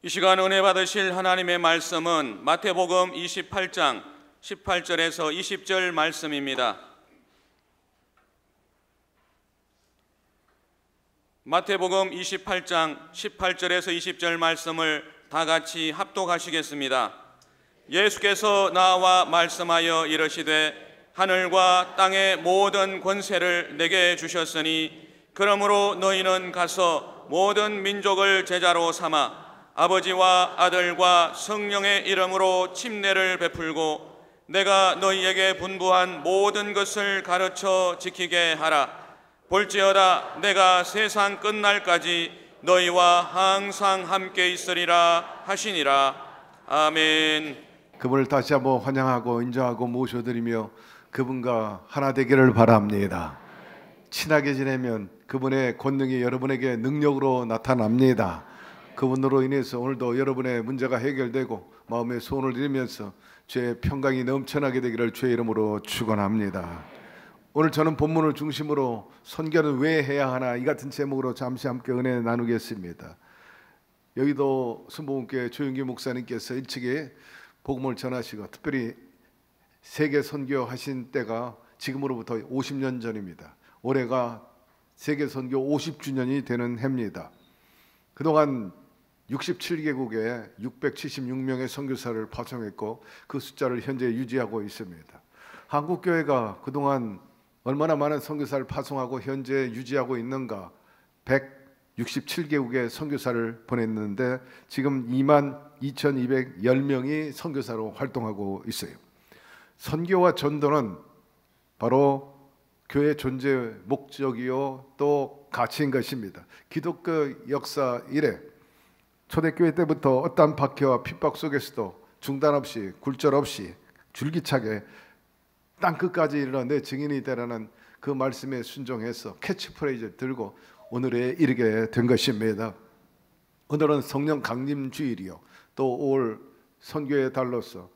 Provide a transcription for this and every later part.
이 시간 은혜 받으실 하나님의 말씀은 마태복음 28장 18절에서 20절 말씀입니다. 마태복음 28장 18절에서 20절 말씀을 다 같이 합독하시겠습니다. 예수께서 나와 말씀하여 이르시되 하늘과 땅의 모든 권세를 내게 주셨으니 그러므로 너희는 가서 모든 민족을 제자로 삼아 아버지와 아들과 성령의 이름으로 침례를 베풀고 내가 너희에게 분부한 모든 것을 가르쳐 지키게 하라. 볼지어다 내가 세상 끝날까지 너희와 항상 함께 있으리라 하시니라. 아멘. 그분을 다시 한번 환영하고 인정하고 모셔드리며 그분과 하나 되기를 바랍니다. 친하게 지내면 그분의 권능이 여러분에게 능력으로 나타납니다. 그분으로 인해서 오늘도 여러분의 문제가 해결되고 마음의 소원을 드리면서 주의 평강이 넘쳐나게 되기를 주의 이름으로 축원합니다. 오늘 저는 본문을 중심으로 선교는 왜 해야 하나 이 같은 제목으로 잠시 함께 은혜 나누겠습니다. 여기도 순복음교회 조윤기 목사님께서 일찍이 복음을 전하시고 특별히 세계 선교하신 때가 지금으로부터 50년 전입니다. 올해가 세계 선교 50주년이 되는 해입니다. 그동안 67개국에 676명의 선교사를 파송했고 그 숫자를 현재 유지하고 있습니다. 한국교회가 그동안 얼마나 많은 선교사를 파송하고 현재 유지하고 있는가? 167개국에 선교사를 보냈는데 지금 22,210명이 선교사로 활동하고 있어요. 선교와 전도는 바로 교회 존재 목적이요 또 가치인 것입니다. 기독교 역사 이래 초대교회 때부터 어떠한 박해와 핍박 속에서도 중단 없이 굴절 없이 줄기차게 땅끝까지 이르러 내 증인이 되라는 그 말씀에 순종해서 캐치프레이즈를 들고 오늘에 이르게 된 것입니다. 오늘은 성령 강림 주일이요 또 올 선교의 달로서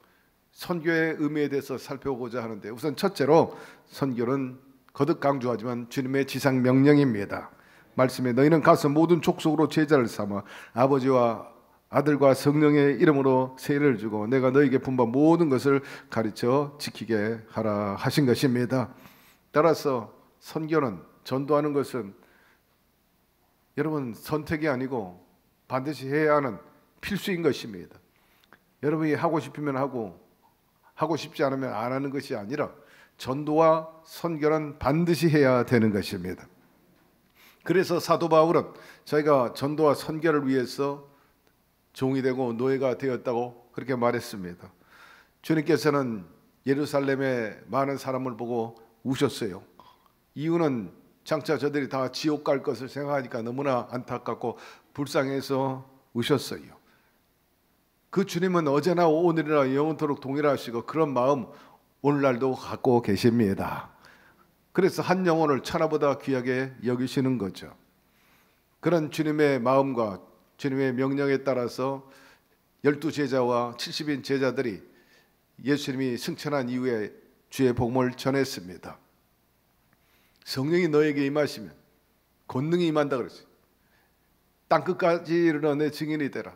선교의 의미에 대해서 살펴보고자 하는데 우선 첫째로 선교는 거듭 강조하지만 주님의 지상 명령입니다. 말씀에 너희는 가서 모든 족속으로 제자를 삼아 아버지와 아들과 성령의 이름으로 세례를 주고 내가 너희에게 분부한 모든 것을 가르쳐 지키게 하라 하신 것입니다. 따라서 선교는 전도하는 것은 여러분 선택이 아니고 반드시 해야 하는 필수인 것입니다. 여러분이 하고 싶으면 하고 싶지 않으면 안 하는 것이 아니라 전도와 선교는 반드시 해야 되는 것입니다. 그래서 사도 바울은 저희가 전도와 선교를 위해서 종이 되고 노예가 되었다고 그렇게 말했습니다. 주님께서는 예루살렘의 많은 사람을 보고 우셨어요. 이유는 장차 저들이 다 지옥 갈 것을 생각하니까 너무나 안타깝고 불쌍해서 우셨어요. 그 주님은 어제나 오늘이나 영원토록 동일하시고 그런 마음 오늘날도 갖고 계십니다. 그래서 한 영혼을 천하보다 귀하게 여기시는 거죠. 그런 주님의 마음과 주님의 명령에 따라서 12제자와 70인 제자들이 예수님이 승천한 이후에 주의 복음을 전했습니다. 성령이 너에게 임하시면 권능이 임한다 그랬어요. 땅끝까지 이르러 내 증인이 되라.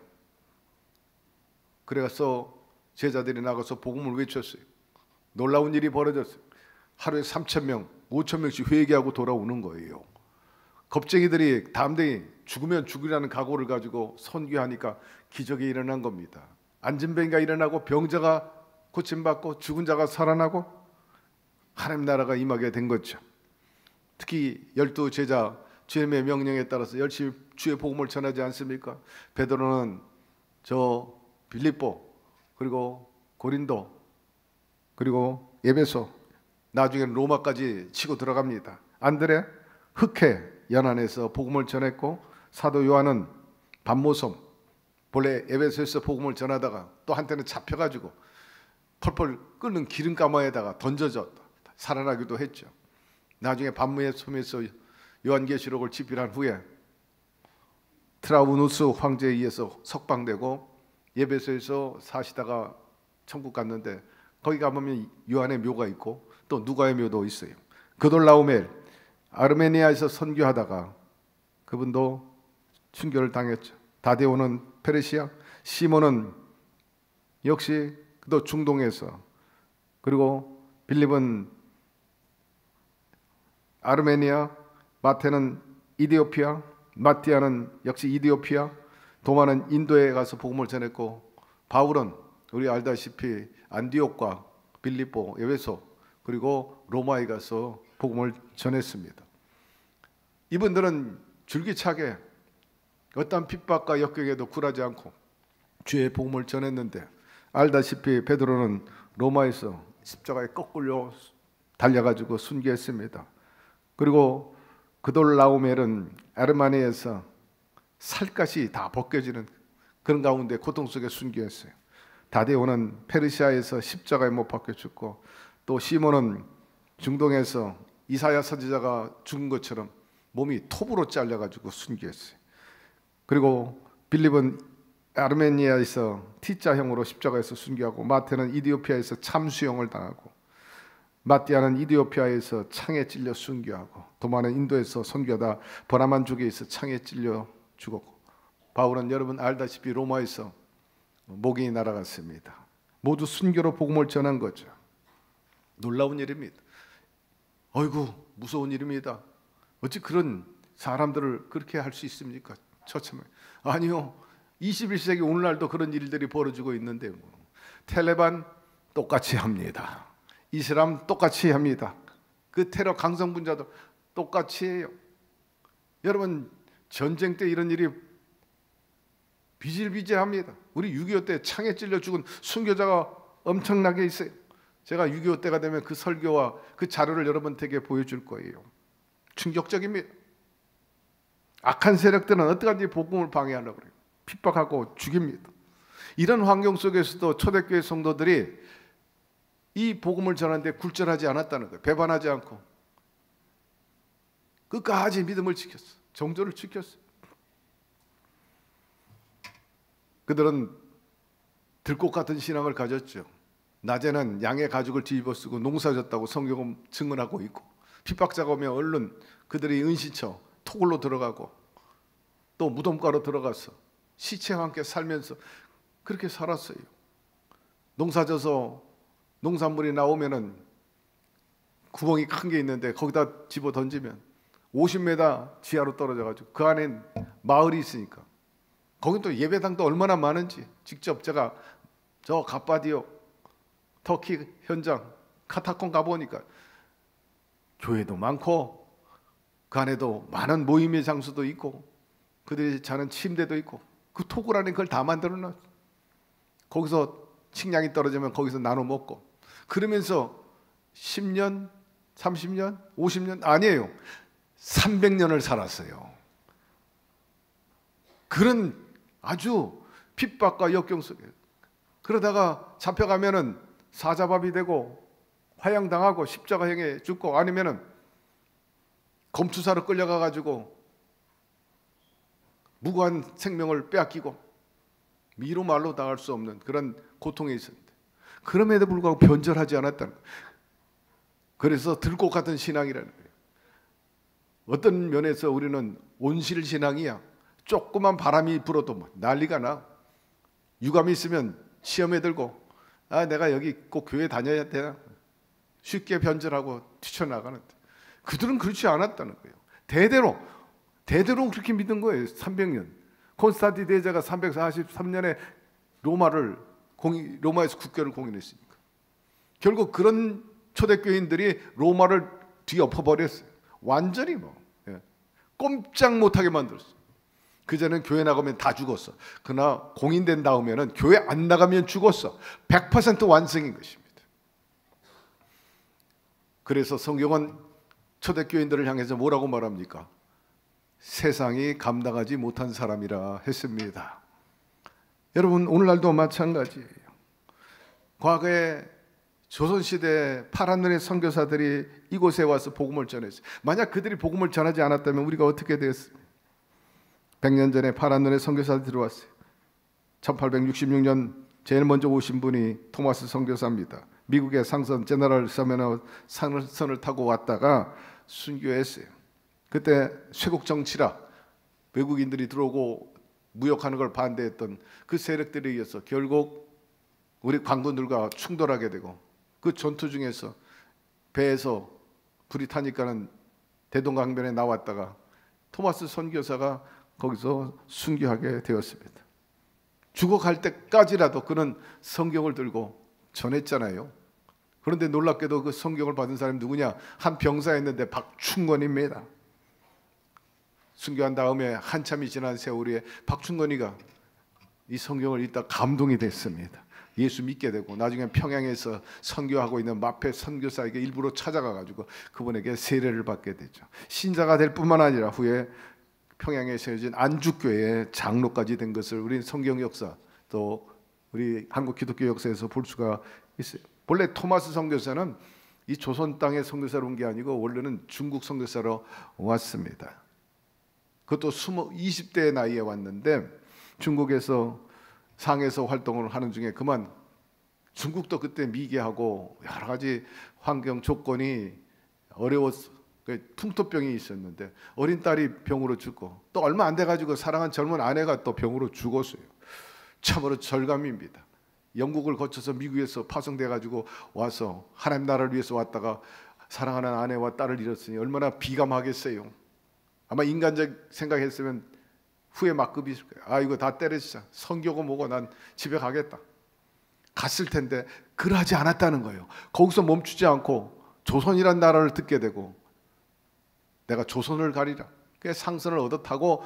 그래서 제자들이 나가서 복음을 외쳤어요. 놀라운 일이 벌어졌어요. 하루에 3,000명, 5,000명씩 회개하고 돌아오는 거예요. 겁쟁이들이 담대히 죽으면 죽으라는 각오를 가지고 선교하니까 기적이 일어난 겁니다. 안진뱅이가 일어나고 병자가 고침받고 죽은 자가 살아나고 하나님 나라가 임하게 된 거죠. 특히 12제자 주님의 명령에 따라서 열심히 주의 복음을 전하지 않습니까? 베드로는 저 빌립보 그리고 고린도 그리고 에베소 나중에는 로마까지 치고 들어갑니다. 안드레 흑해 연안에서 복음을 전했고 사도 요한은 밤모섬 본래 에베소에서 복음을 전하다가 또 한때는 잡혀가지고 펄펄 끓는 기름가마에다가 던져져 살아나기도 했죠. 나중에 밤모섬에서 요한계시록을 집필한 후에 트라우누스 황제에 의해서 석방되고 에베소에서 사시다가 천국 갔는데 거기 가보면 요한의 묘가 있고 또 누가의 묘도 있어요. 그돌라오멜 아르메니아에서 선교하다가 그분도 순교를 당했죠. 다데오는 페르시아, 시몬은 역시 또 중동에서, 그리고 빌립은 아르메니아, 마테는 이디오피아, 마띠아는 역시 이디오피아, 도마는 인도에 가서 복음을 전했고, 바울은 우리 알다시피 안디옥과 빌립보, 에베소, 그리고 로마에 가서 복음을 전했습니다. 이분들은 줄기차게 어떤 핍박과 역경에도 굴하지 않고 주의 복음을 전했는데, 알다시피 베드로는 로마에서 십자가에 거꾸로 달려가지고 순교했습니다. 그리고 그돌라오멜은 아르마니에서 살갗이 다 벗겨지는 그런 가운데 고통 속에 순교했어요. 다데오는 페르시아에서 십자가에 못 박혀 죽고, 또 시몬은 중동에서 이사야 선지자가 죽은 것처럼 몸이 톱으로 잘려가지고 순교했어요. 그리고 빌립은 아르메니아에서 T자형으로 십자가에서 순교하고, 마테는 이디오피아에서 참수형을 당하고, 마띠아는 이디오피아에서 창에 찔려 순교하고, 도마는 인도에서 선교하다 버나만족에서 창에 찔려 죽었고, 바울은 여러분 알다시피 로마에서 목이 날아갔습니다. 모두 순교로 복음을 전한 거죠. 놀라운 일입니다. 어이구, 무서운 일입니다. 어찌 그런 사람들을 그렇게 할 수 있습니까? 처참해. 아니요, 21세기 오늘날도 그런 일들이 벌어지고 있는데, 텔레반 똑같이 합니다. 이슬람 똑같이 합니다. 그 테러 강성분자도 똑같이 해요. 여러분, 전쟁 때 이런 일이 비질비질합니다. 우리 6.25 때 창에 찔려 죽은 순교자가 엄청나게 있어요. 제가 6.25 때가 되면 그 설교와 그 자료를 여러분에게 보여줄 거예요. 충격적입니다. 악한 세력들은 어떠한지 복음을 방해하려고 그래요. 핍박하고 죽입니다. 이런 환경 속에서도 초대교회 성도들이 이 복음을 전하는데 굴절하지 않았다는 거예요. 배반하지 않고 끝까지 믿음을 지켰어. 정조를 지켰어. 그들은 들꽃 같은 신앙을 가졌죠. 낮에는 양의 가죽을 뒤집어 쓰고 농사졌다고 성경은 증언하고 있고, 핍박자가 오면 얼른 그들이 은신처 토굴로 들어가고, 또 무덤가로 들어가서 시체와 함께 살면서 그렇게 살았어요. 농사져서 농산물이 나오면은 구멍이 큰 게 있는데 거기다 집어 던지면 50m 지하로 떨어져가지고 그 안엔 마을이 있으니까, 거긴 또 예배당도 얼마나 많은지 직접 제가 저 갑바디오 터키 현장 카타콤 가보니까 교회도 많고 그 안에도 많은 모임의 장소도 있고 그들이 자는 침대도 있고, 그 토굴 안에 그걸 다 만들어놨어. 거기서 식량이 떨어지면 거기서 나눠 먹고, 그러면서 10년, 30년, 50년 아니에요. 300년을 살았어요. 그런 아주 핍박과 역경 속에, 그러다가 잡혀가면은 사자밥이 되고 화양당하고 십자가형에 죽고, 아니면은 검투사로 끌려가 가지고 무고한 생명을 빼앗기고 미로 말로 당할 수 없는 그런 고통에 있었는데, 그럼에도 불구하고 변절하지 않았다는 거예요. 그래서 들꽃 같은 신앙이라는 거예요. 어떤 면에서 우리는 온실 신앙이야. 조그만 바람이 불어도 뭐 난리가 나. 유감이 있으면 시험에 들고, 아 내가 여기 꼭 교회 다녀야 되나, 쉽게 변절하고 뛰쳐나가는데, 그들은 그렇지 않았다는 거예요. 대대로 그렇게 믿은 거예요. 300년. 콘스탄틴 대제가 343년에 로마에서 국교를 공인했으니까. 결국 그런 초대교인들이 로마를 뒤엎어버렸어요. 완전히 꼼짝 못하게 만들었어요. 그전엔 교회 나가면 다 죽었어. 그러나 공인된 다음에는 교회 안 나가면 죽었어. 100% 완성인 것입니다. 그래서 성경은 초대교인들을 향해서 뭐라고 말합니까? 세상이 감당하지 못한 사람이라 했습니다. 여러분, 오늘날도 마찬가지예요. 과거에 조선시대 파란 눈의 선교사들이 이곳에 와서 복음을 전했어요. 만약 그들이 복음을 전하지 않았다면 우리가 어떻게 되었습니까? 100년 전에 파란 눈의 선교사들이 들어왔어요. 1866년 제일 먼저 오신 분이 토마스 선교사입니다. 미국의 상선 제너럴 서메너 상선을 타고 왔다가 순교했어요. 그때 쇄국 정치라 외국인들이 들어오고 무역하는 걸 반대했던 그 세력들에 의해서 결국 우리 관군들과 충돌하게 되고, 그 전투 중에서 배에서 불이 타니까는 대동강변에 나왔다가 토마스 선교사가 거기서 순교하게 되었습니다. 죽어갈 때까지라도 그는 성경을 들고 전했잖아요. 그런데 놀랍게도 그 성경을 받은 사람이 누구냐? 한 병사였는데 박충건입니다. 순교한 다음에 한참이 지난 세월에 박충건이가 이 성경을 읽다 감동이 됐습니다. 예수 믿게 되고 나중에 평양에서 선교하고 있는 마페 선교사에게 일부러 찾아가 가지고 그분에게 세례를 받게 되죠. 신자가 될 뿐만 아니라 후에 평양에 세워진 안주교회의 장로까지 된 것을 우리 성경 역사 또 우리 한국 기독교 역사에서 볼 수가 있어요. 본래 토마스 선교사는 이 조선 땅의 선교사로 온 게 아니고 원래는 중국 선교사로 왔습니다. 그것도 20대 나이에 왔는데 중국에서 상해에서 활동을 하는 중에 그만 중국도 그때 미개하고 여러 가지 환경 조건이 어려웠어. 풍토병이 있었는데 어린 딸이 병으로 죽고 또 얼마 안 돼가지고 사랑한 젊은 아내가 또 병으로 죽었어요. 참으로 절감입니다. 영국을 거쳐서 미국에서 파송돼가지고 와서 하나님 나라를 위해서 왔다가 사랑하는 아내와 딸을 잃었으니 얼마나 비감하겠어요. 아마 인간적 생각했으면 후에 막급이 있을 거예요. 아, 이거 다 때려치자. 성교고 뭐고 난 집에 가겠다. 갔을 텐데 그러하지 않았다는 거예요. 거기서 멈추지 않고 조선이란 나라를 듣게 되고 내가 조선을 가리라. 그 상선을 얻어 타고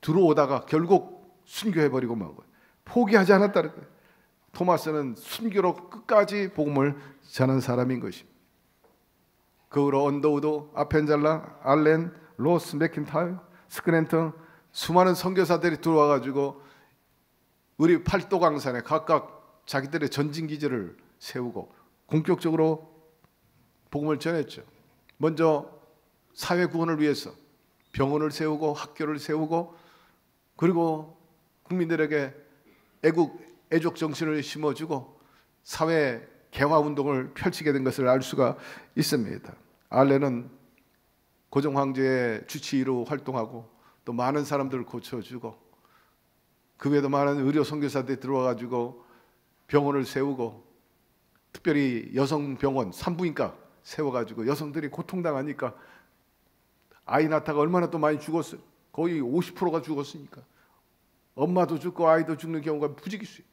들어오다가 결국 순교해버리고 만 거예요. 포기하지 않았다는 거예요. 토마스는 순교로 끝까지 복음을 전한 사람인 것입니다. 그 후로 언더우드, 아펜잘라, 알렌, 로스, 맥킨타이어, 스크랜턴 수많은 선교사들이 들어와가지고 우리 팔도강산에 각각 자기들의 전진기지를 세우고 본격적으로 복음을 전했죠. 먼저 사회 구원을 위해서 병원을 세우고 학교를 세우고 그리고 국민들에게 애족 정신을 심어주고 사회 개화 운동을 펼치게 된 것을 알 수가 있습니다. 알렌은 고종 황제의 주치의로 활동하고 또 많은 사람들을 고쳐주고 그 외에도 많은 의료 선교사들이 들어와가지고 병원을 세우고 특별히 여성 병원 산부인과 세워가지고 여성들이 고통당하니까 아이 낳다가 얼마나 또 많이 죽었어요. 거의 50%가 죽었으니까 엄마도 죽고 아이도 죽는 경우가 부지기수예요.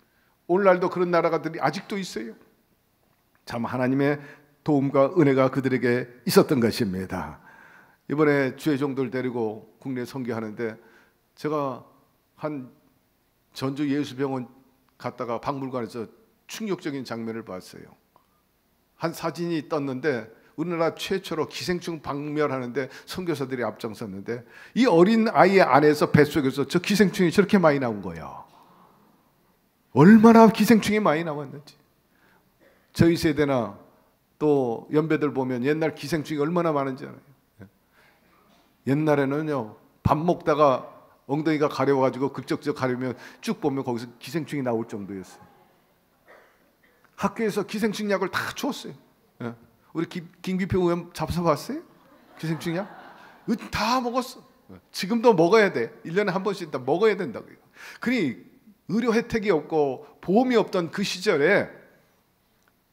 오늘날도 그런 나라가들이 아직도 있어요. 참 하나님의 도움과 은혜가 그들에게 있었던 것입니다. 이번에 주의 종들 데리고 국내 선교하는데 제가 한 전주 예수병원 갔다가 박물관에서 충격적인 장면을 봤어요. 한 사진이 떴는데 우리나라 최초로 기생충 박멸하는데 선교사들이 앞장섰는데 이 어린 아이의 안에서 뱃속에서 저 기생충이 저렇게 많이 나온 거예요. 얼마나 기생충이 많이 나왔는지. 저희 세대나 또 연배들 보면 옛날 기생충이 얼마나 많은지 알아요. 옛날에는요 밥 먹다가 엉덩이가 가려워가지고 극적적 가려면 쭉 보면 거기서 기생충이 나올 정도였어요. 학교에서 기생충 약을 다 주었어요. 우리 김기표 의원 잡숴봤어요? 기생충 약? 다 먹었어. 지금도 먹어야 돼. 1년에 한 번씩 다 먹어야 된다고요. 그러니 의료 혜택이 없고 보험이 없던 그 시절에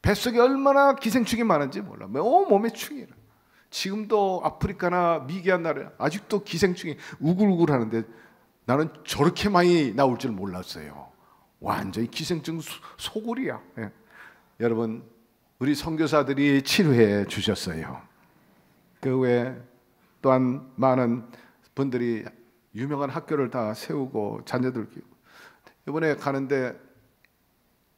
뱃속에 얼마나 기생충이 많은지 몰라. 온몸에 충이라. 지금도 아프리카나 미개한 나라에 아직도 기생충이 우글우글 하는데 나는 저렇게 많이 나올 줄 몰랐어요. 완전히 기생충 소굴이야. 예. 여러분 우리 선교사들이 치료해 주셨어요. 그 외에 또한 많은 분들이 유명한 학교를 다 세우고 자녀들 키우고 이번에 가는데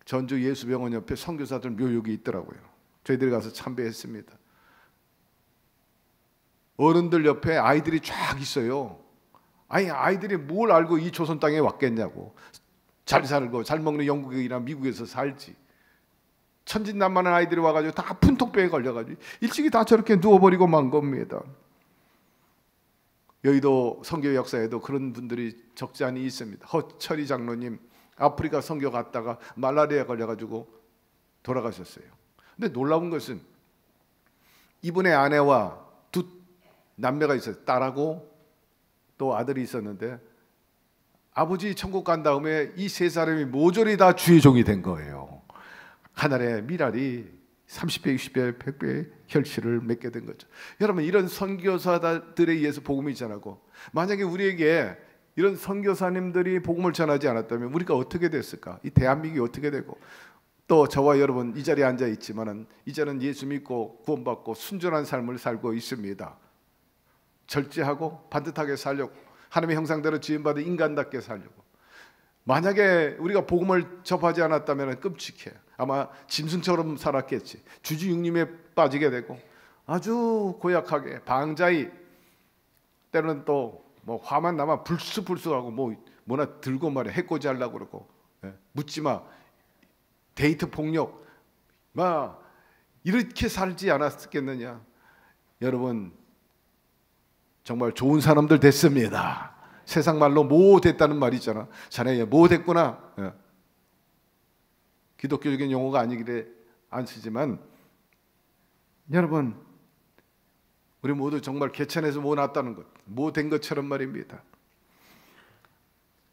전주 예수병원 옆에 선교사들 묘역이 있더라고요. 저희들이 가서 참배했습니다. 어른들 옆에 아이들이 쫙 있어요. 아이들이 뭘 알고 이 조선 땅에 왔겠냐고. 잘 살고 잘 먹는 영국이나 미국에서 살지. 천진난만한 아이들이 와가지고 다 푼통병에 걸려가지고 일찍이 다 저렇게 누워버리고 만 겁니다. 여의도 선교 역사에도 그런 분들이 적지 않이 있습니다. 허철이 장로님 아프리카 선교 갔다가 말라리아에 걸려가지고 돌아가셨어요. 근데 놀라운 것은 이분의 아내와 두 남매가 있어요. 딸하고 또 아들이 있었는데 아버지 천국 간 다음에 이 세 사람이 모조리 다 주의 종이 된 거예요. 하늘의 미랄이 30배, 60배, 100배 혈치를 맺게 된 거죠. 여러분, 이런 선교사들에 의해서 복음이 전하고, 만약에 우리에게 이런 선교사님들이 복음을 전하지 않았다면 우리가 어떻게 됐을까? 이 대한민국이 어떻게 되고, 또 저와 여러분 이 자리에 앉아 있지만은 이제는 예수 믿고 구원받고 순전한 삶을 살고 있습니다. 절제하고 반듯하게 살려고, 하나님의 형상대로 지음받은 인간답게 살려고. 만약에 우리가 복음을 접하지 않았다면 끔찍해. 아마 짐승처럼 살았겠지. 주주육림에 빠지게 되고 아주 고약하게 방자히, 때로는 또 뭐 화만 나면 불쑥불쑥하고 뭐나 들고 말해 해코지 하려고 그러고, 묻지마, 데이트 폭력, 막 이렇게 살지 않았겠느냐. 여러분, 정말 좋은 사람들 됐습니다. 세상 말로 모 됐다는 말이 있잖아. 자네 모 됐구나. 기독교적인 용어가 아니기래 안 쓰지만, 여러분, 우리 모두 정말 개천에서 모 났다는 것, 모 된 것처럼 말입니다.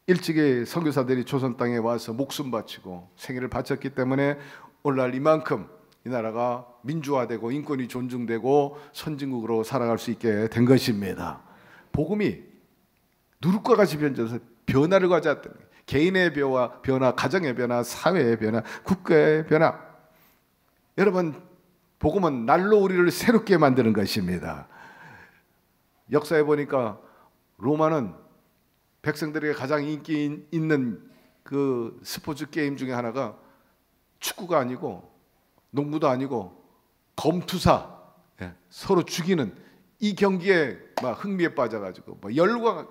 일찍이 선교사들이 조선 땅에 와서 목숨 바치고 생애를 바쳤기 때문에 오늘날 이만큼 이 나라가 민주화되고 인권이 존중되고 선진국으로 살아갈 수 있게 된 것입니다. 복음이 누룩과 같이 변져서 변화를 가져왔다는 거예요. 개인의 변화, 가정의 변화, 사회의 변화, 국가의 변화. 여러분, 복음은 날로 우리를 새롭게 만드는 것입니다. 역사에 보니까 로마는 백성들에게 가장 인기 있는 그 스포츠 게임 중에 하나가 축구가 아니고 농구도 아니고 검투사, 서로 죽이는 이 경기에 막 흥미에 빠져가지고 막 열과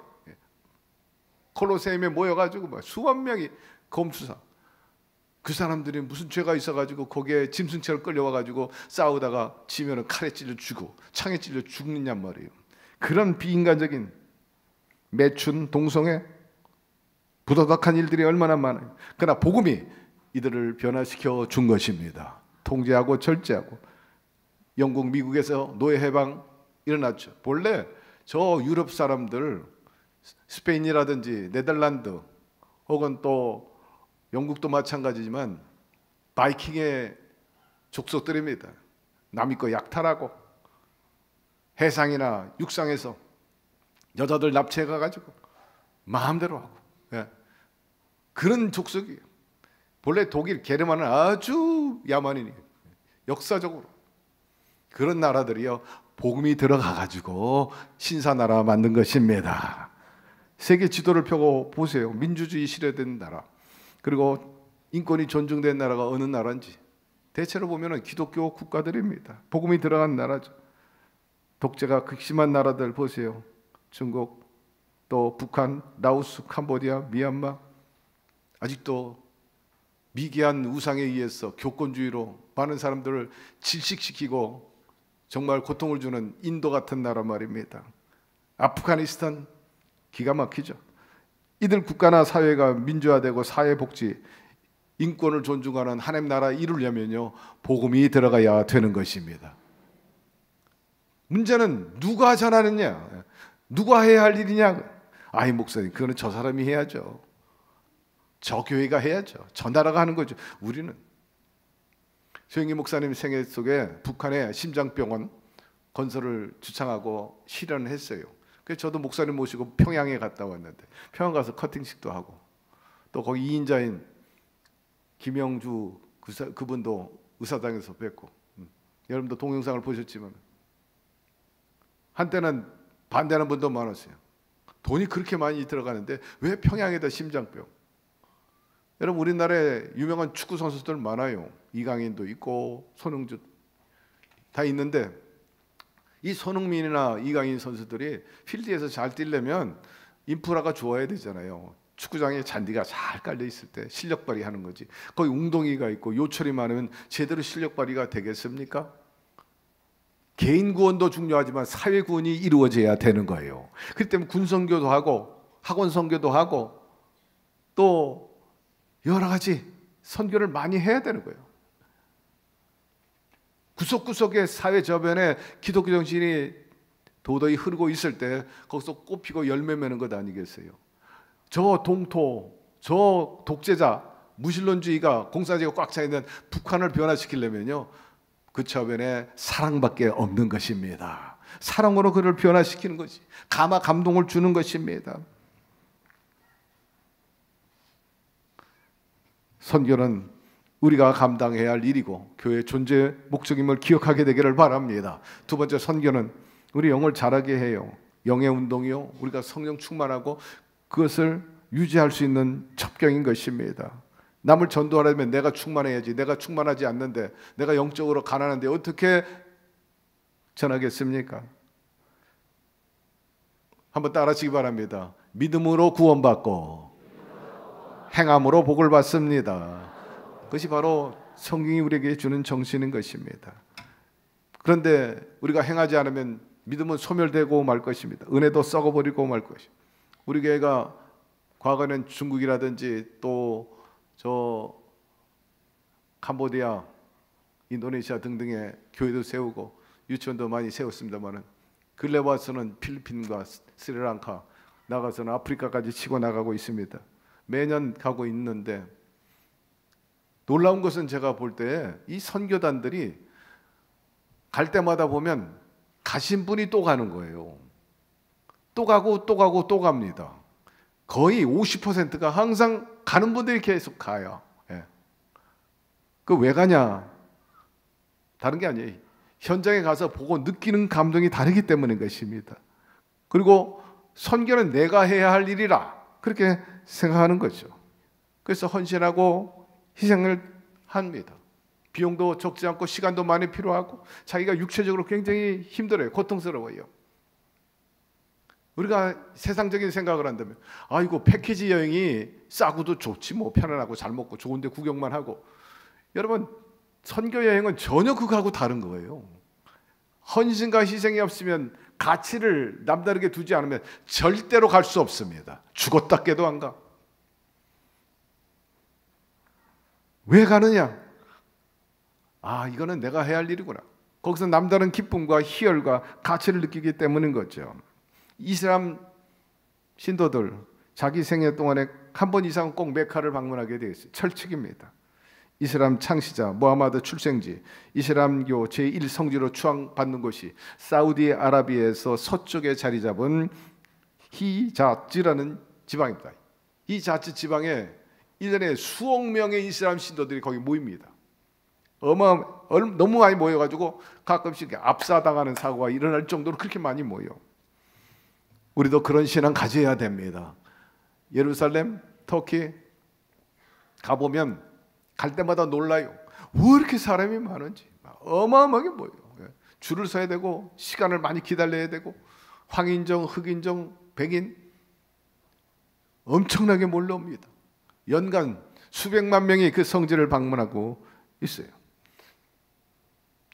콜로세움에 모여가지고 막 수만 명이 검투사. 그 사람들이 무슨 죄가 있어가지고 거기에 짐승처럼 끌려와가지고 싸우다가 지면은 칼에 찔려 죽고 창에 찔려 죽느냔 말이에요. 그런 비인간적인 매춘, 동성애, 부도덕한 일들이 얼마나 많아요. 그러나 복음이 이들을 변화시켜 준 것입니다. 통제하고 절제하고. 영국, 미국에서 노예 해방 일어났죠. 본래 저 유럽 사람들, 스페인이라든지 네덜란드 혹은 또 영국도 마찬가지지만 바이킹의 족속들입니다. 남의 거 약탈하고 해상이나 육상에서 여자들 납치해 가지고 마음대로 하고, 그런 족속이에요. 본래 독일, 게르만은 아주 야만인이에요. 역사적으로 그런 나라들이요, 복음이 들어가 가지고 신사나라 만든 것입니다. 세계 지도를 펴고 보세요. 민주주의 실현된 나라, 그리고 인권이 존중된 나라가 어느 나라인지 대체로 보면은 기독교 국가들입니다. 복음이 들어간 나라죠. 독재가 극심한 나라들 보세요. 중국, 또 북한, 라오스, 캄보디아, 미얀마. 아직도 미개한 우상에 의해서 교권주의로 많은 사람들을 질식시키고 정말 고통을 주는 인도 같은 나라 말입니다. 아프가니스탄 기가 막히죠. 이들 국가나 사회가 민주화되고 사회복지, 인권을 존중하는 하나님 나라 이루려면요, 복음이 들어가야 되는 것입니다. 문제는 누가 전하느냐, 누가 해야 할 일이냐. 아이 목사님, 그거는 저 사람이 해야죠. 저 교회가 해야죠. 저 나라가 하는 거죠. 우리는 소영기 목사님 생애 속에 북한의 심장병원 건설을 주창하고 실현을 했어요. 그래서 저도 목사님 모시고 평양에 갔다 왔는데, 평양 가서 커팅식도 하고, 또 거기 2인자인 김영주 그분도 의사당에서 뵙고, 여러분도 동영상을 보셨지만 한때는 반대하는 분도 많았어요. 돈이 그렇게 많이 들어가는데 왜 평양에다 심장병? 여러분, 우리나라에 유명한 축구 선수들 많아요. 이강인도 있고 손흥민 다 있는데, 이 손흥민이나 이강인 선수들이 필드에서 잘 뛰려면 인프라가 좋아야 되잖아요. 축구장에 잔디가 잘 깔려 있을 때 실력 발휘하는 거지. 거기 웅덩이가 있고 요철이 많으면 제대로 실력 발휘가 되겠습니까? 개인 구원도 중요하지만 사회 구원이 이루어져야 되는 거예요. 그렇기 때문에 군선교도 하고 학원 선교도 하고 또 여러 가지 선교를 많이 해야 되는 거예요. 구석구석의 사회 저변에 기독교 정신이 도저히 흐르고 있을 때 거기서 꽃피고 열매 맺는 것 아니겠어요? 저 동토, 저 독재자, 무신론주의가 공산주의가 꽉 차 있는 북한을 변화시키려면요, 그 처변에 사랑밖에 없는 것입니다. 사랑으로 그를 변화시키는 것이, 감동을 주는 것입니다. 선교는 우리가 감당해야 할 일이고 교회의 존재 목적임을 기억하게 되기를 바랍니다. 두 번째, 선교는 우리 영을 자라게 해요. 영의 운동이요, 우리가 성령 충만하고 그것을 유지할 수 있는 첩경인 것입니다. 남을 전도하려면 내가 충만해야지. 내가 충만하지 않는데, 내가 영적으로 가난한데 어떻게 전하겠습니까? 한번 따라하시기 바랍니다. 믿음으로 구원받고 행함으로 복을 받습니다. 그것이 바로 성경이 우리에게 주는 정신인 것입니다. 그런데 우리가 행하지 않으면 믿음은 소멸되고 말 것입니다. 은혜도 썩어버리고 말 것입니다. 우리 교회가 과거에는 중국이라든지 또 저 캄보디아, 인도네시아 등등의 교회도 세우고 유치원도 많이 세웠습니다만은, 근래 와서는 필리핀과 스리랑카, 나가서는 아프리카까지 치고 나가고 있습니다. 매년 가고 있는데, 놀라운 것은 제가 볼 때 이 선교단들이 갈 때마다 보면 가신 분이 또 가는 거예요. 또 가고 또 가고 또 갑니다. 거의 50%가 항상 가는 분들이 계속 가요. 예. 그 왜 가냐? 다른 게 아니에요. 현장에 가서 보고 느끼는 감동이 다르기 때문인 것입니다. 그리고 선교는 내가 해야 할 일이라 그렇게 생각하는 거죠. 그래서 헌신하고 희생을 합니다. 비용도 적지 않고 시간도 많이 필요하고 자기가 육체적으로 굉장히 힘들어요. 고통스러워요. 우리가 세상적인 생각을 한다면, 아이고 패키지 여행이 싸고도 좋지, 뭐 편안하고 잘 먹고 좋은데 구경만 하고. 여러분, 선교 여행은 전혀 그거하고 다른 거예요. 헌신과 희생이 없으면, 가치를 남다르게 두지 않으면 절대로 갈 수 없습니다. 죽었다 깨도 안 가. 왜 가느냐? 이거는 내가 해야 할 일이구나. 거기서 남다른 기쁨과 희열과 가치를 느끼기 때문인 거죠. 이슬람 신도들 자기 생애 동안에 한 번 이상 꼭 메카를 방문하게 되어 있어요. 철칙입니다. 이슬람 창시자 무하마드 출생지, 이슬람교 제1성지로 추앙받는 곳이 사우디아라비아에서 서쪽에 자리 잡은 히자즈라는 지방입니다. 히자즈 지방에 1년에 수억 명의 이슬람 신도들이 거기 모입니다. 너무 많이 모여가지고 가끔씩 압사당하는 사고가 일어날 정도로 그렇게 많이 모여. 우리도 그런 신앙 가져야 됩니다. 예루살렘, 터키 가보면 갈 때마다 놀라요. 왜 이렇게 사람이 많은지. 어마어마하게 모여요. 줄을 서야 되고 시간을 많이 기다려야 되고, 황인종, 흑인종, 백인 엄청나게 몰려옵니다. 연간 수백만 명이 그 성지를 방문하고 있어요.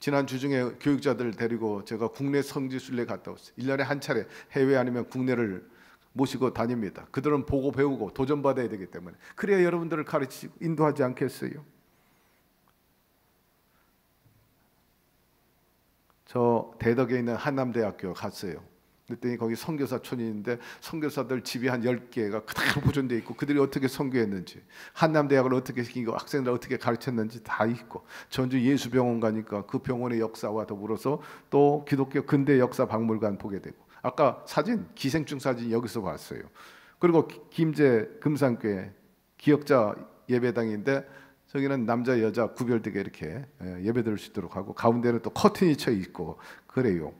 지난 주중에 교육자들 데리고 제가 국내 성지 순례 갔다 왔어요. 1년에 한 차례 해외 아니면 국내를 모시고 다닙니다. 그들은 보고 배우고 도전받아야 되기 때문에. 그래야 여러분들을 가르치고 인도하지 않겠어요? 저 대덕에 있는 한남대학교 갔어요. 그랬더니 거기 선교사촌이 있는데 선교사들 집이 한 10개가 그대로 보존되어 있고, 그들이 어떻게 선교했는지, 한남대학을 어떻게 시키고 학생들 어떻게 가르쳤는지 다 있고, 전주 예수병원 가니까 그 병원의 역사와 더불어서 또 기독교 근대 역사 박물관 보게 되고, 아까 사진, 기생충 사진 여기서 봤어요. 그리고 김제 금산교회 기역자 예배당인데 저기는 남자 여자 구별되게 이렇게 예배드릴 수 있도록 하고, 가운데는 또 커튼이 쳐 있고 그래요.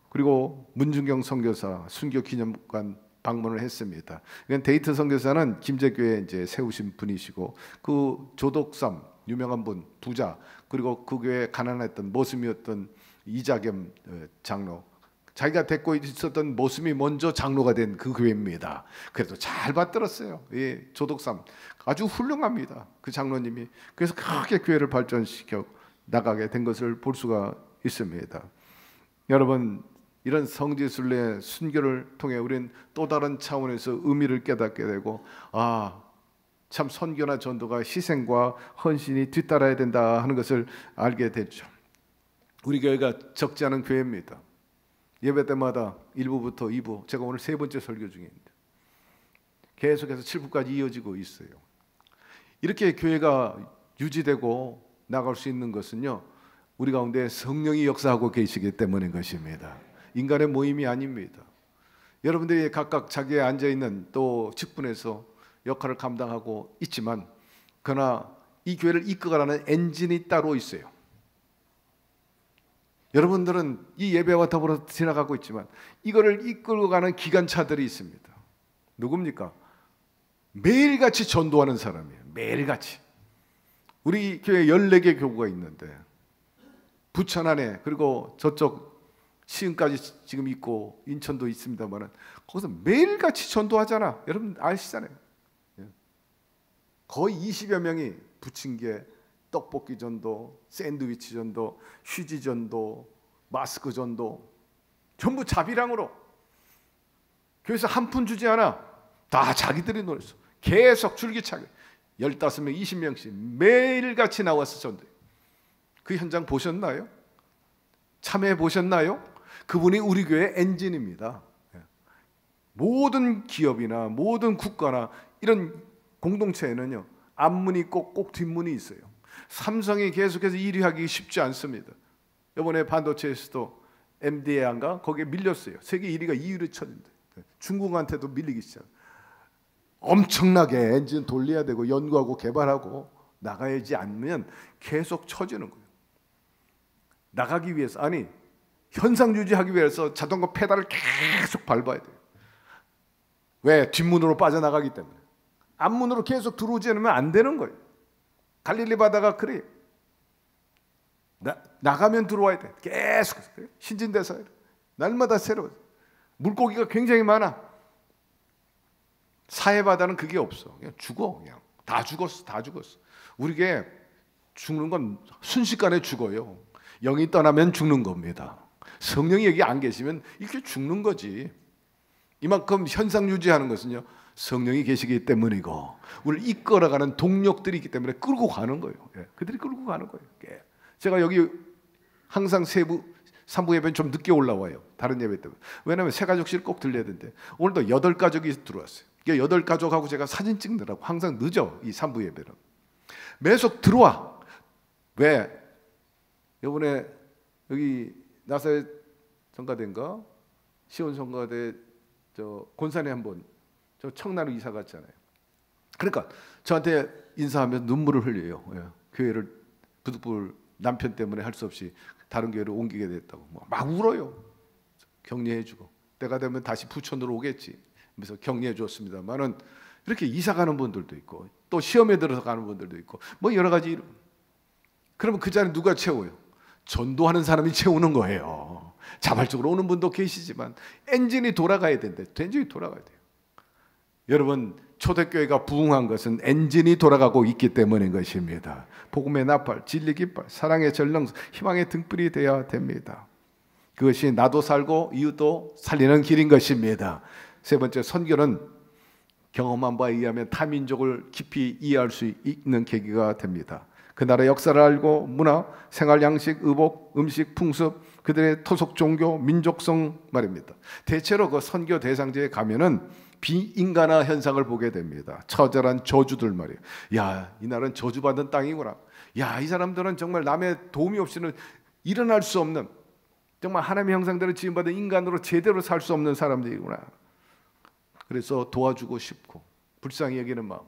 그리고 문준경 선교사 순교 기념관 방문을 했습니다. 데이트 선교사는 김제교회 이제 세우신 분이시고, 그 조덕삼 유명한 분 부자, 그리고 그 교회 가난했던 모습이었던 이자겸 장로, 자기가 데리고 있었던 모습이 먼저 장로가 된 그 교회입니다. 그래도 잘 받들었어요. 예, 조덕삼 아주 훌륭합니다. 그 장로님이. 그래서 크게 교회를 발전시켜 나가게 된 것을 볼 수가 있습니다. 여러분, 이런 성지순례 순교를 통해 우리는 또 다른 차원에서 의미를 깨닫게 되고, 참 선교나 전도가 희생과 헌신이 뒤따라야 된다 하는 것을 알게 됐죠. 우리 교회가 적지 않은 교회입니다. 예배 때마다 1부부터 2부, 제가 오늘 3번째 설교 중입니다. 계속해서 7부까지 이어지고 있어요. 이렇게 교회가 유지되고 나갈 수 있는 것은요, 우리 가운데 성령이 역사하고 계시기 때문인 것입니다. 인간의 모임이 아닙니다. 여러분들이 각각 자기에 앉아있는 또 직분에서 역할을 감당하고 있지만, 그러나 이 교회를 이끌어가는 엔진이 따로 있어요. 여러분들은 이 예배와 더불어 지나가고 있지만 이거를 이끌고 가는 기관차들이 있습니다. 누굽니까? 매일같이 전도하는 사람이에요. 매일같이. 우리 교회 14개 교구가 있는데 부천 안에, 그리고 저쪽 시흥까지 지금 있고 인천도 있습니다만, 거기서 매일같이 전도하잖아. 여러분 아시잖아요. 거의 20여 명이 부침개, 떡볶이 전도, 샌드위치 전도, 휴지 전도, 마스크 전도, 전부 자비랑으로. 교회에서 한 푼 주지 않아. 다 자기들이 노렸어. 계속 줄기차게 15명, 20명씩 매일같이 나와서 전도해. 그 현장 보셨나요? 참여해 보셨나요? 그분이 우리 교회의 엔진입니다. 모든 기업이나 모든 국가나 이런 공동체에는요, 앞문이 있고 꼭 뒷문이 있어요. 삼성이 계속해서 1위 하기 쉽지 않습니다. 이번에 반도체에서도 MDA인가 거기에 밀렸어요. 세계 1위가 2위로 쳐진대. 중국한테도 밀리기 시작. 엄청나게 엔진 돌려야 되고 연구하고 개발하고 나가야지 않으면 계속 처지는 거예요. 나가기 위해서, 아니 현상 유지하기 위해서 자동차 페달을 계속 밟아야 돼요. 왜? 뒷문으로 빠져나가기 때문에. 앞문으로 계속 들어오지 않으면 안 되는 거예요. 갈릴리 바다가 그래요. 나가면 들어와야 돼. 계속 신진대사예요. 날마다 새로워. 물고기가 굉장히 많아. 사해바다는 그게 없어. 그냥 죽어. 그냥 다 죽었어. 다 죽었어. 우리게 죽는 건 순식간에 죽어요. 영이 떠나면 죽는 겁니다. 성령이 여기 안 계시면 이렇게 죽는 거지. 이만큼 현상 유지하는 것은요, 성령이 계시기 때문이고 우리를 이끌어가는 동력들이 있기 때문에 끌고 가는 거예요. 그들이 끌고 가는 거예요. 제가 여기 항상 3부 예배는 좀 늦게 올라와요. 다른 예배 때문에. 왜냐하면 새 가족실 꼭 들려야 되는데 오늘도 8가족이 들어왔어요. 8가족하고 제가 사진 찍느라고 항상 늦어. 이 3부 예배는 매속 들어와. 왜? 이번에 여기 나사렛 성가대인가 시온 성가대 저 곤산에 한번 저 청나루 이사 갔잖아요. 그러니까 저한테 인사하면서 눈물을 흘려요. 교회를 부득불 남편 때문에 할 수 없이 다른 교회로 옮기게 됐다고 막 울어요. 격려해주고 때가 되면 다시 부천으로 오겠지. 그래서 격려해 줬습니다만은 이렇게 이사 가는 분들도 있고 또 시험에 들어서 가는 분들도 있고 뭐 여러 가지. 그러면 그 자리 누가 채워요? 전도하는 사람이 채우는 거예요. 자발적으로 오는 분도 계시지만 엔진이 돌아가야 된대. 엔진이 돌아가야 돼요. 여러분, 초대교회가 부흥한 것은 엔진이 돌아가고 있기 때문인 것입니다. 복음의 나팔, 진리 깃발, 사랑의 전령서, 희망의 등불이 되어야 됩니다. 그것이 나도 살고 이웃도 살리는 길인 것입니다. 세 번째, 선교는 경험한 바에 의하면 타민족을 깊이 이해할 수 있는 계기가 됩니다. 그 나라의 역사를 알고 문화, 생활 양식, 의복, 음식, 풍습, 그들의 토속 종교, 민족성 말입니다. 대체로 그 선교 대상지에 가면은 비인간화 현상을 보게 됩니다. 처절한 저주들 말이에요. 야, 이 나라는 저주받은 땅이구나. 야, 이 사람들은 정말 남의 도움이 없이는 일어날 수 없는, 정말 하나님의 형상대로 지음받은 인간으로 제대로 살 수 없는 사람들이구나. 그래서 도와주고 싶고 불쌍히 여기는 마음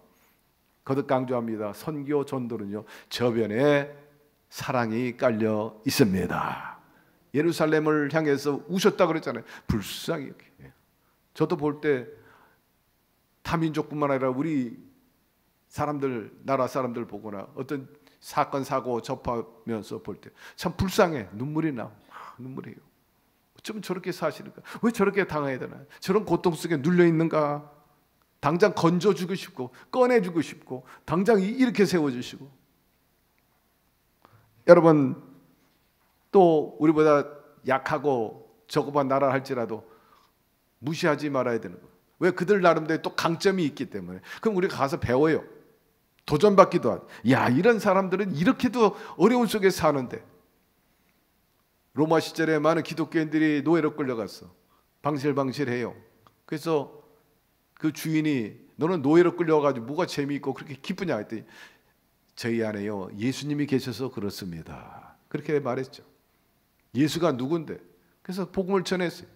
거듭 강조합니다. 선교 전도는요, 저변에 사랑이 깔려 있습니다. 예루살렘을 향해서 우셨다 그랬잖아요. 불쌍히 여기. 저도 볼 때 타민족뿐만 아니라 우리 사람들, 나라 사람들 보거나 어떤 사건 사고 접하면서 볼 때 참 불쌍해. 눈물이 나. 눈물이에요. 어쩌면 저렇게 사시는가? 왜 저렇게 당해야 되나? 저런 고통 속에 눌려 있는가? 당장 건져주고 싶고 꺼내주고 싶고 당장 이렇게 세워주시고. 여러분, 또 우리보다 약하고 저급한 나라 할지라도 무시하지 말아야 되는 거예요. 왜? 그들 나름대로 또 강점이 있기 때문에. 그럼 우리가 가서 배워요. 도전받기도 하고. 야, 이런 사람들은 이렇게도 어려운 속에 사는데. 로마 시절에 많은 기독교인들이 노예로 끌려갔어. 방실방실해요. 그래서 그 주인이 너는 노예로 끌려가지고 뭐가 재미있고 그렇게 기쁘냐 했더니 저희 안에요 예수님이 계셔서 그렇습니다. 그렇게 말했죠. 예수가 누군데? 그래서 복음을 전했어요.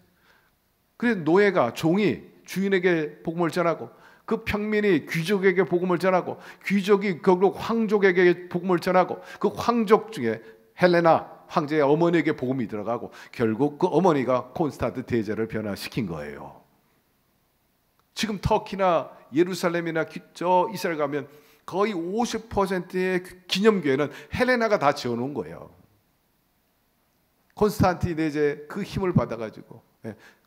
그래서 노예가 종이 주인에게 복음을 전하고 그 평민이 귀족에게 복음을 전하고 귀족이 결국 황족에게 복음을 전하고 그 황족 중에 헬레나 황제의 어머니에게 복음이 들어가고 결국 그 어머니가 콘스탄트 대제를 변화시킨 거예요. 지금 터키나 예루살렘이나 저 이스라엘 가면 거의 50%의 기념교회는 헬레나가 다 지어놓은 거예요. 콘스탄티 대제 그 힘을 받아가지고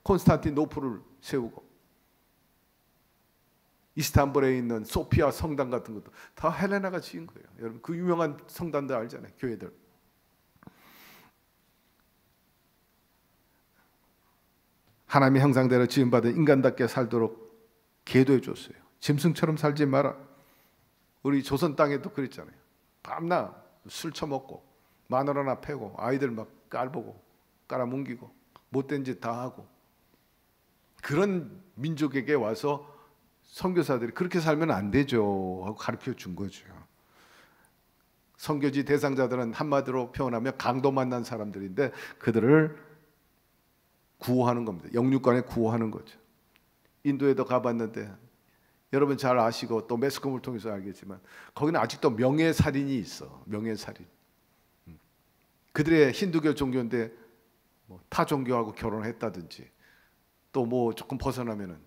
콘스탄티노플을 세우고 이스탄불에 있는 소피아 성당 같은 것도 다 헬레나가 지은 거예요. 여러분 그 유명한 성당들 알잖아요. 교회들. 하나님의 형상대로 지음받은 인간답게 살도록 계도해 줬어요. 짐승처럼 살지 마라. 우리 조선 땅에도 그랬잖아요. 밤낮 술 처먹고 마누라나 패고 아이들 막 깔보고 깔아뭉기고 못된 짓 다 하고 그런 민족에게 와서 선교사들이 그렇게 살면 안 되죠 하고 가르쳐 준 거죠. 선교지 대상자들은 한마디로 표현하면 강도 만난 사람들인데 그들을 구호하는 겁니다. 영육간에 구호하는 거죠. 인도에도 가봤는데 여러분 잘 아시고 또 매스컴을 통해서 알겠지만 거기는 아직도 명예살인이 있어. 명예살인. 그들의 힌두교 종교인데 뭐 타 종교하고 결혼했다든지 또 뭐 조금 벗어나면은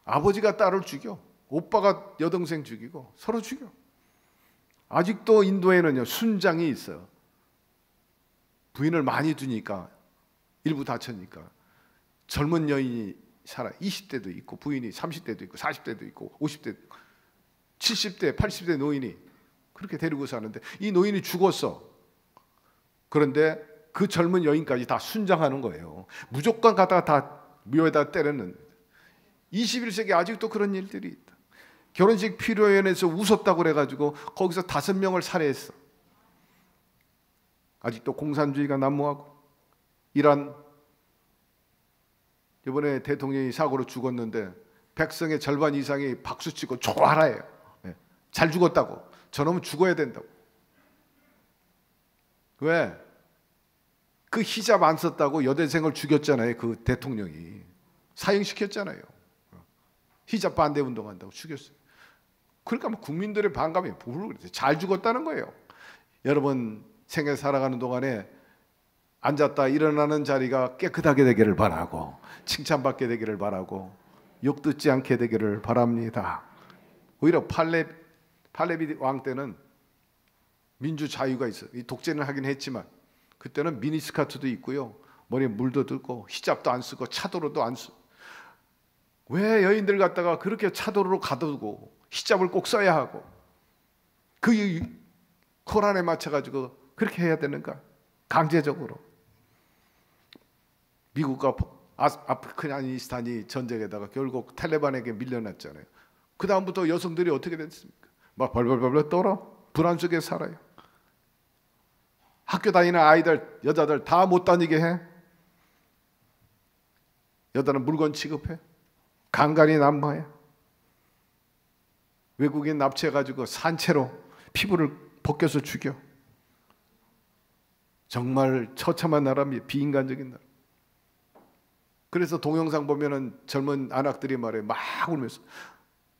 아버지가 딸을 죽여, 오빠가 여동생 죽이고 서로 죽여. 아직도 인도에는요 순장이 있어요. 부인을 많이 두니까 일부 다쳤으니까 젊은 여인이 살아 20대도 있고 부인이 30대도 있고 40대도 있고 50대도 있고 70대 80대 노인이 그렇게 데리고 사는데 이 노인이 죽었어. 그런데 그 젊은 여인까지 다 순장하는 거예요. 무조건 갖다가 다 묘에다 때리는. 21세기 아직도 그런 일들이 있다. 결혼식 피로연에서 웃었다고 그래가지고 거기서 5명을 살해했어. 아직도 공산주의가 난무하고 이란 이번에 대통령이 사고로 죽었는데 백성의 절반 이상이 박수치고 좋아라 해요. 잘 죽었다고. 저놈은 죽어야 된다고. 왜? 그 히잡 안 썼다고 여대생을 죽였잖아요. 그 대통령이 사형시켰잖아요. 히잡 반대 운동한다고 죽였어요. 그러니까 뭐 국민들의 반감이 잘 죽었다는 거예요. 여러분 생애 살아가는 동안에 앉았다 일어나는 자리가 깨끗하게 되기를 바라고 칭찬받게 되기를 바라고 욕 듣지 않게 되기를 바랍니다. 오히려 팔레비 왕 때는 민주 자유가 있어요. 이 독재는 하긴 했지만 그때는 미니스커트도 있고요. 머리에 물도 들고 히잡도 안 쓰고 차도로도 안 쓰고 왜 여인들 갖다가 그렇게 차도로로 가두고 히잡을 꼭 써야 하고 그 코란에 맞춰가지고 그렇게 해야 되는가? 강제적으로. 미국과 아프가니스탄이 전쟁에다가 결국 탈레반에게 밀려났잖아요. 그 다음부터 여성들이 어떻게 됐습니까? 막 벌벌벌 떨어 불안 속에 살아요. 학교 다니는 아이들 여자들 다 못 다니게 해. 여자는 물건 취급해. 간간히 난무해. 외국인 납치해가지고 산채로 피부를 벗겨서 죽여. 정말 처참한 나라입니다. 비인간적인 나라. 그래서 동영상 보면은 젊은 안악들이 말해 막 울면서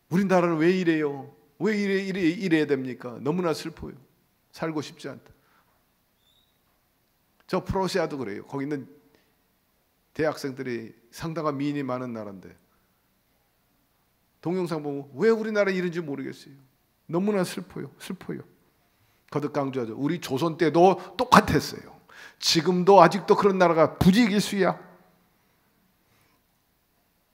우리나라는 왜 이래요? 왜 이래야 됩니까? 너무나 슬퍼요. 살고 싶지 않다. 저 프로시아도 그래요. 거기 있는 대학생들이 상당한 미인이 많은 나라인데 동영상 보면 왜 우리나라 이런지 모르겠어요. 너무나 슬퍼요. 거듭 강조하죠. 우리 조선 때도 똑같았어요. 지금도 아직도 그런 나라가 부지기수야.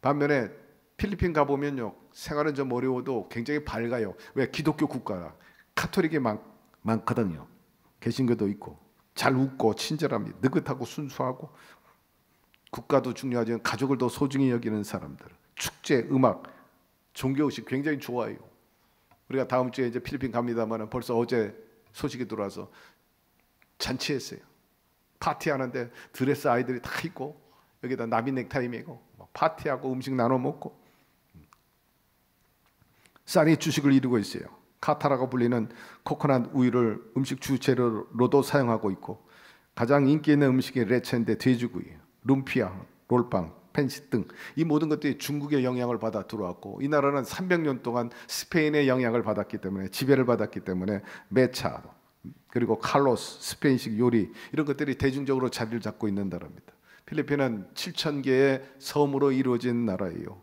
반면에 필리핀 가보면요 생활은 좀 어려워도 굉장히 밝아요. 왜? 기독교 국가라 카톨릭이 많거든요. 개신교도 있고 잘 웃고 친절합니다. 느긋하고 순수하고 국가도 중요하지만 가족을 더 소중히 여기는 사람들. 축제, 음악, 종교의식 굉장히 좋아요. 우리가 다음 주에 이제 필리핀 갑니다만 벌써 어제 소식이 들어와서 잔치했어요. 파티하는데 드레스 아이들이 다 입고 여기다 나비 넥타이 메고 파티하고 음식 나눠 먹고 쌀이 주식을 이루고 있어요. 카타라고 불리는 코코넛 우유를 음식 주재료로도 사용하고 있고, 가장 인기 있는 음식이 레체인데 돼지구이예요. 룸피아, 롤빵, 펜시 등 이 모든 것들이 중국의 영향을 받아 들어왔고, 이 나라는 300년 동안 스페인의 영향을 받았기 때문에, 지배를 받았기 때문에 메차 그리고 칼로스, 스페인식 요리 이런 것들이 대중적으로 자리를 잡고 있는 나라입니다. 필리핀은 7,000개의 섬으로 이루어진 나라예요.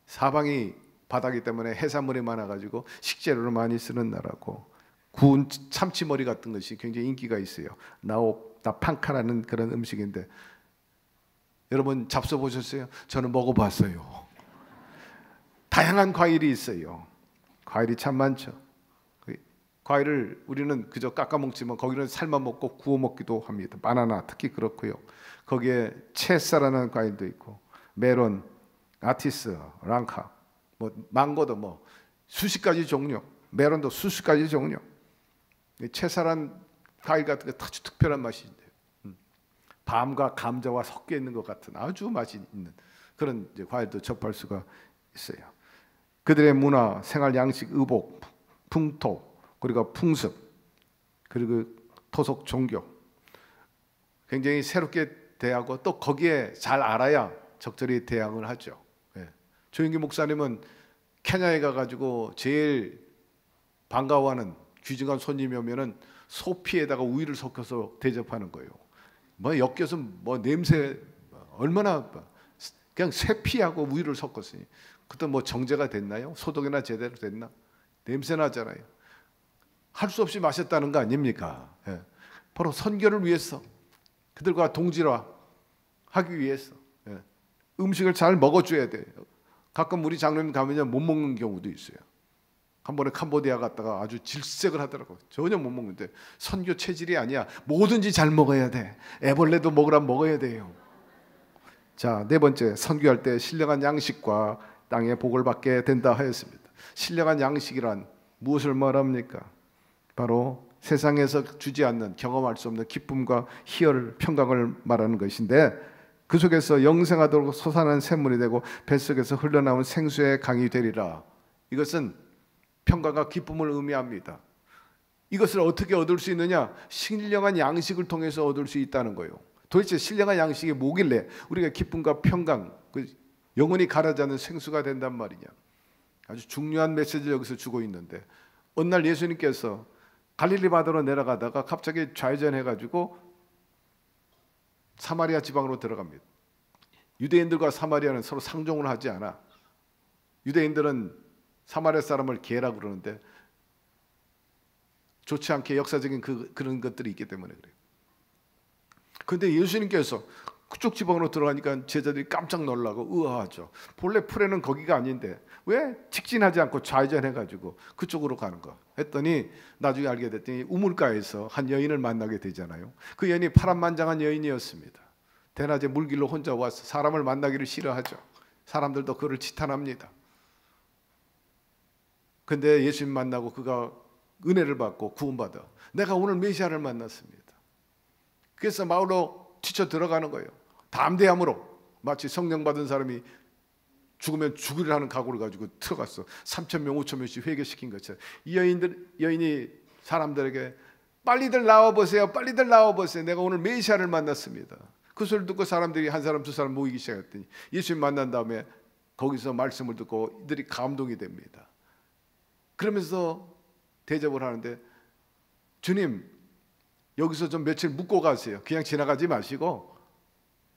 사방이 바다기 때문에 해산물이 많아가지고 식재료를 많이 쓰는 나라고, 구운 참치머리 같은 것이 굉장히 인기가 있어요. 나팡카라는 그런 음식인데, 여러분 잡숴 보셨어요? 저는 먹어봤어요. 다양한 과일이 있어요. 과일이 참 많죠. 과일을 우리는 그저 깎아 먹지만 거기는 삶아 먹고 구워 먹기도 합니다. 바나나 특히 그렇고요. 거기에 체사라는 과일도 있고, 메론, 아티스, 랑카, 뭐 망고도 뭐 수십 가지 종류, 메론도 수십 가지 종류. 채사란 과일 같은 게 아주 특별한 맛이 있는데요. 밤과 감자와 섞여 있는 것 같은 아주 맛이 있는 그런 이제 과일도 접할 수가 있어요. 그들의 문화, 생활 양식, 의복, 풍토, 그리고 풍습, 그리고 토속 종교, 굉장히 새롭게 대하고 또 거기에 잘 알아야 적절히 대항을 하죠. 조영기 목사님은 케냐에 가가지고 제일 반가워하는 귀중한 손님이 오면은 소피에다가 우유를 섞어서 대접하는 거예요. 뭐 엮여서 뭐 냄새 얼마나, 그냥 쇠피하고 우유를 섞었으니 그때 뭐 정제가 됐나요? 소독이나 제대로 됐나? 냄새 나잖아요. 할 수 없이 마셨다는 거 아닙니까? 바로 선교를 위해서, 그들과 동질화하기 위해서 음식을 잘 먹어줘야 돼요. 가끔 우리 장로님 가면 못 먹는 경우도 있어요. 한 번에 캄보디아 갔다가 아주 질색을 하더라고요. 전혀 못 먹는데, 선교 체질이 아니야. 뭐든지 잘 먹어야 돼. 애벌레도 먹으라면 먹어야 돼요. 자, 네 번째, 선교할 때 신령한 양식과 땅의 복을 받게 된다 하였습니다. 신령한 양식이란 무엇을 말합니까? 바로 세상에서 주지 않는, 경험할 수 없는 기쁨과 희열, 평강을 말하는 것인데, 그 속에서 영생하도록 솟아나는 샘물이 되고 뱃속에서 흘러나온 생수의 강이 되리라. 이것은 평강과 기쁨을 의미합니다. 이것을 어떻게 얻을 수 있느냐? 신령한 양식을 통해서 얻을 수 있다는 거예요. 도대체 신령한 양식이 뭐길래 우리가 기쁨과 평강, 영원히 가라지 않는 생수가 된단 말이냐? 아주 중요한 메시지를 여기서 주고 있는데, 어느 날 예수님께서 갈릴리 바다로 내려가다가 갑자기 좌회전해가지고 사마리아 지방으로 들어갑니다. 유대인들과 사마리아는 서로 상종을 하지 않아. 유대인들은 사마리아 사람을 개라고 그러는데, 좋지 않게 역사적인 그런 것들이 있기 때문에 그래요. 그런데 예수님께서 그쪽 지방으로 들어가니까 제자들이 깜짝 놀라고 의아하죠. 본래 풀에는 거기가 아닌데 왜 직진하지 않고 좌회전해가지고 그쪽으로 가는 거 했더니, 나중에 알게 됐더니 우물가에서 한 여인을 만나게 되잖아요. 그 여인이 파란만장한 여인이었습니다. 대낮에 물길로 혼자 와서 사람을 만나기를 싫어하죠. 사람들도 그를 치탄합니다. 근데 예수님 만나고 그가 은혜를 받고 구원받아, 내가 오늘 메시아를 만났습니다. 그래서 마을로 지쳐 들어가는 거예요. 담대함으로, 마치 성령 받은 사람이 죽으면 죽으리라는 각오를 가지고 들어갔어. 3,000명 5,000명씩 회개시킨 것처럼 이 여인이 사람들에게 빨리들 나와보세요, 빨리들 나와보세요, 내가 오늘 메시아를 만났습니다. 그 소리를 듣고 사람들이 한 사람 두 사람 모이기 시작했더니, 예수님 만난 다음에 거기서 말씀을 듣고 이들이 감동이 됩니다. 그러면서 대접을 하는데, 주님 여기서 좀 며칠 묵고 가세요. 그냥 지나가지 마시고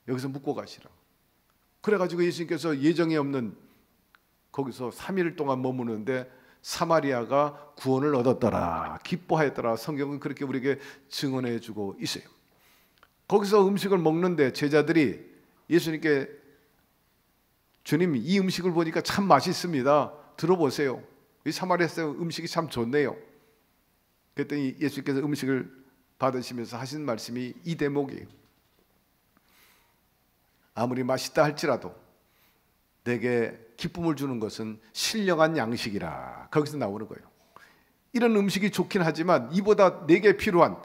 여기서 묵고 가시라. 그래가지고 예수님께서 예정이 없는 거기서 3일 동안 머무는데 사마리아가 구원을 얻었더라, 기뻐하였더라. 성경은 그렇게 우리에게 증언해 주고 있어요. 거기서 음식을 먹는데 제자들이 예수님께, 주님 이 음식을 보니까 참 맛있습니다, 들어보세요. 이 사마리아 사람 음식이 참 좋네요. 그랬더니 예수님께서 음식을 받으시면서 하신 말씀이 이 대목이에요. 아무리 맛있다 할지라도 내게 기쁨을 주는 것은 신령한 양식이라. 거기서 나오는 거예요. 이런 음식이 좋긴 하지만 이보다 내게 필요한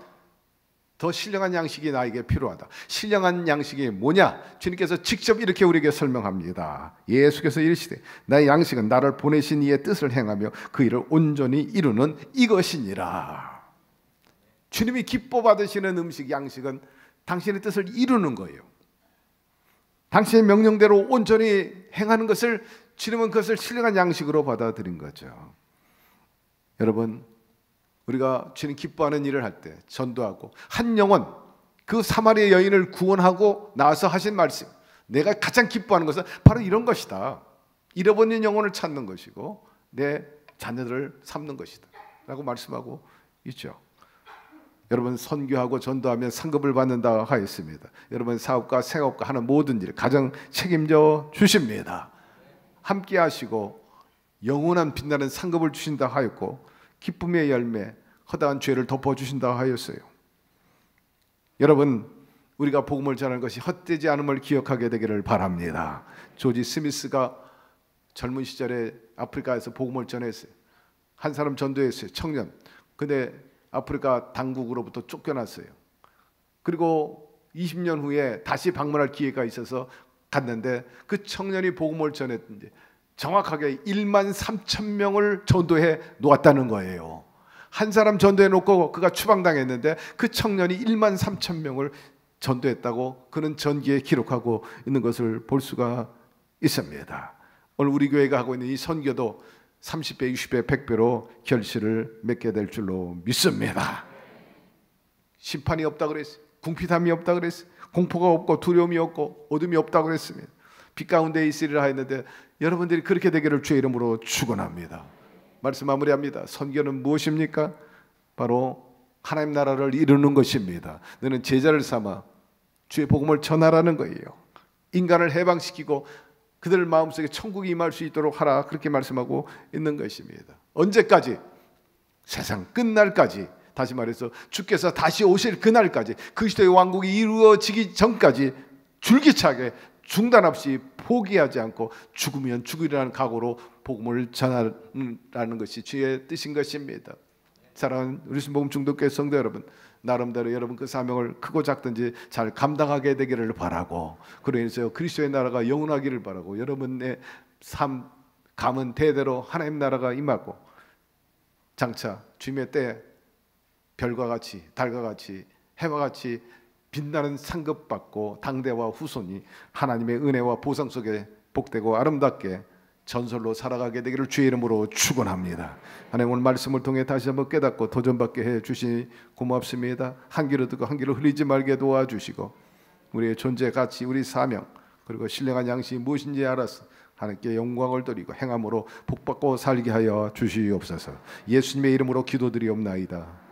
더 신령한 양식이 나에게 필요하다. 신령한 양식이 뭐냐? 주님께서 직접 이렇게 우리에게 설명합니다. 예수께서 이르시되 나의 양식은 나를 보내신 이의 뜻을 행하며 그 일을 온전히 이루는 이것이니라. 주님이 기뻐 받으시는 음식, 양식은 당신의 뜻을 이루는 거예요. 당신의 명령대로 온전히 행하는 것을 주님은 그것을 신령한 양식으로 받아들인 거죠. 여러분, 우리가 주님 기뻐하는 일을 할 때 전도하고 한 영혼, 그 사마리아 여인을 구원하고 나서 하신 말씀, 내가 가장 기뻐하는 것은 바로 이런 것이다. 잃어버린 영혼을 찾는 것이고 내 자녀들을 삼는 것이다 라고 말씀하고 있죠. 여러분, 선교하고 전도하면 상급을 받는다 하였습니다. 여러분, 사업과 생업과 하는 모든 일 가정 책임져 주십니다. 함께 하시고 영원한 빛나는 상급을 주신다 하였고 기쁨의 열매, 허다한 죄를 덮어주신다 하였어요. 여러분, 우리가 복음을 전하는 것이 헛되지 않음을 기억하게 되기를 바랍니다. 조지 스미스가 젊은 시절에 아프리카에서 복음을 전했어요. 한 사람 전도했어요. 청년. 근데 아프리카 당국으로부터 쫓겨났어요. 그리고 20년 후에 다시 방문할 기회가 있어서 갔는데 그 청년이 복음을 전했는데 정확하게 1만 3천 명을 전도해 놓았다는 거예요. 한 사람 전도해 놓고 그가 추방당했는데 그 청년이 1만 3천 명을 전도했다고 그는 전기에 기록하고 있는 것을 볼 수가 있습니다. 오늘 우리 교회가 하고 있는 이 선교도 30배, 60배, 100배로 결실을 맺게 될 줄로 믿습니다. 심판이 없다 그랬어요. 궁핍함이 없다 그랬어요. 공포가 없고 두려움이 없고 어둠이 없다 그랬습니다. 빛 가운데 있으리라 했는데 여러분들이 그렇게 되기를 주의 이름으로 축원합니다. 말씀 마무리합니다. 선교는 무엇입니까? 바로 하나님 나라를 이루는 것입니다. 너는 제자를 삼아 주의 복음을 전하라는 거예요. 인간을 해방시키고 그들 마음속에 천국이 임할 수 있도록 하라, 그렇게 말씀하고 있는 것입니다. 언제까지? 세상 끝날까지. 다시 말해서 주께서 다시 오실 그날까지, 그리스도의 왕국이 이루어지기 전까지 줄기차게 중단 없이 포기하지 않고 죽으면 죽으리라는 각오로 복음을 전하라는 것이 주의 뜻인 것입니다. 사랑하는 우리 순복음 중독교회 성도 여러분, 나름대로 여러분 그 사명을 크고 작든지 잘 감당하게 되기를 바라고, 그래서 그리스도의 나라가 영원하기를 바라고, 여러분의 삶 감은 대대로 하나님 나라가 임하고 장차 주님의 때 별과 같이 달과 같이 해와 같이 빛나는 상급 받고 당대와 후손이 하나님의 은혜와 보상 속에 복되고 아름답게 전설로 살아가게 되기를 주의 이름으로 축원합니다. 하나님, 오늘 말씀을 통해 다시 한번 깨닫고 도전받게 해 주시니 고맙습니다. 한 귀로 듣고 한 귀로 흘리지 말게 도와주시고 우리의 존재 가치, 우리 사명, 그리고 신령한 양식이 무엇인지 알아서 하나님께 영광을 드리고 행함으로 복받고 살게 하여 주시옵소서. 예수님의 이름으로 기도드리옵나이다.